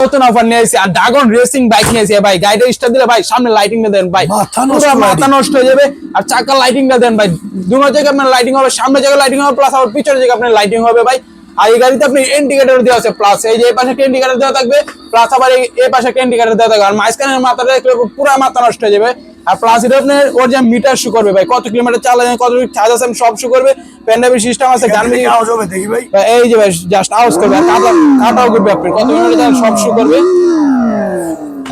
নতুন অফার নিয়ে এসেছি আর ড্রাগন রেসিং বাইক নিয়ে এসেছি ভাই। গাড়িটা স্টার্ট দিলে ভাই সামনে লাইটিংটা দেন ভাই, মাথা নষ্ট হয়ে যাবে। আর চাকার লাইটিংটা দেন ভাই, দুটো জায়গায় আপনার লাইটিং হবে, সামনে জায়গায় লাইটিং হবে প্লাস আবার পিছনের জায়গায় আপনার লাইটিং হবে ভাই। আর এই গাড়িতে আপনি ইন্ডিকেটর দেওয়া আছে প্লাস এই যে এই পাশে একটা ইন্ডিকেটর দেওয়া থাকবে প্লাস আবার এই পাশে একটা ইন্ডিকেটর দেওয়া থাকবে। আর মাঝখানের মাথাটা দেখলে পুরো মাথা নষ্ট হয়ে যাবে। আর প্লাস এটা আপনার ওর যে মিটার শো করবে ভাই, কত কিলোমিটার চালালেন, কত চার্জ আছে সব শো করবে। প্যান্ডাবি সিস্টেম আছে, গান মিউজিক আওয়াজ হবে দেখি ভাই। এই যে ভাই জাস্ট আওয়াজ করবে, কাটাও করবে আপনি কত কিলোমিটার সব শো করবে।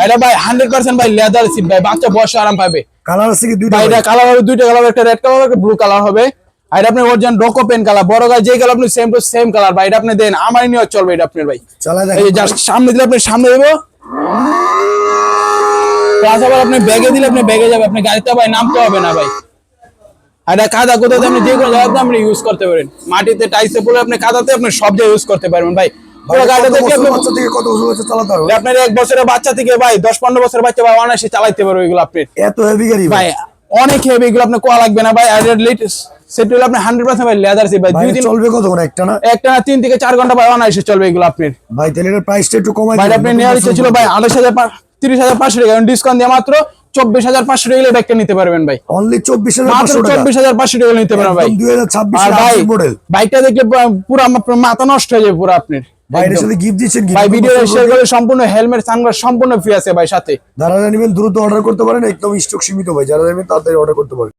এটা ভাই 100% ভাই লেদার সিট ভাই, বাচ্চা বসে আরাম পাবে। কালার আছে কি দুইটা? ভাই এটা কালার হবে দুইটা কালার, একটা রেড কালার একটা ব্লু কালার হবে। আর এটা আপনি অরিজিনাল ডোকো পেন কালার, বড় গাছ যে কালার আপনি সেম টু সেম কালার ভাই। এটা আপনি দেন আমারই নিয়ে চলবে এটা আপনার ভাই। চালা দেখেন এই যে জাস্ট সামনে দিলে আপনি সামনে দেবো, প্লাস আবার আপনি ব্যাগে দিলে আপনি ব্যাগে যাবে, আপনি গাড়িতে ভাই নামতে হবে না ভাই। আর এটা কাদা কোথাতে আপনি যে কোনো জায়গাতে আপনি ইউজ করতে পারেন, মাটিতে টাইসে পড়ে আপনি কাদাতে আপনি সব জায়গায় ইউজ করতে পারবেন ভাই। পুরো গাড়িটা দেখলে আপনি বাচ্চা থেকে কত বছর চালাতে পারবে? আপনার 1 বছরের বাচ্চা থেকে ভাই 10-15 বছরের বাচ্চা ভাই অনায়াসে চালাতে পারবে এগুলো আপনি। এত হেভি গাড়ি ভাই অনেক হেভি, এগুলো আপনি কোয়া লাগবে না ভাই। আর লেটেস্ট সেট হলো আপনি 100% ভাই লেদার সিট ভাই। ভাই 2 দিন চলবে কতক্ষণ? একটা না 3 থেকে 4 ঘন্টা ভাই অনায়াসে চলবে এগুলো আপনার। ভাই তাহলে এর প্রাইসটা একটু কমাই ভাই দিন। আপনি নেওয়ার ইচ্ছা ছিল ভাই 30,500 টাকা, ডিসকাউন্ট দিয়ে মাত্র 24,500 টাকা বাইকটা নিতে পারবেন ভাই। অনলি 24,500 টাকা। 24,500 টাকা নিতে পারবেন ভাই। 2026 আর এর ভাই মডেল। বাইকটা দেখলে পুরো মাথা নষ্ট হয়ে যাবে পুরো আপনার। ভাই এর সাথে গিফট দিচ্ছেন কি? ভাই ভিডিও শেয়ার করে সম্পূর্ণ হেলমেট সানগ্লাস সম্পূর্ণ ফ্রি আছে ভাই সাথে। যারা নেবেন দ্রুত অর্ডার করতে পারেন, একদম স্টক সীমিত ভাই। যারা নেবেন তাড়াতাড়ি অর্ডার করতে পারেন।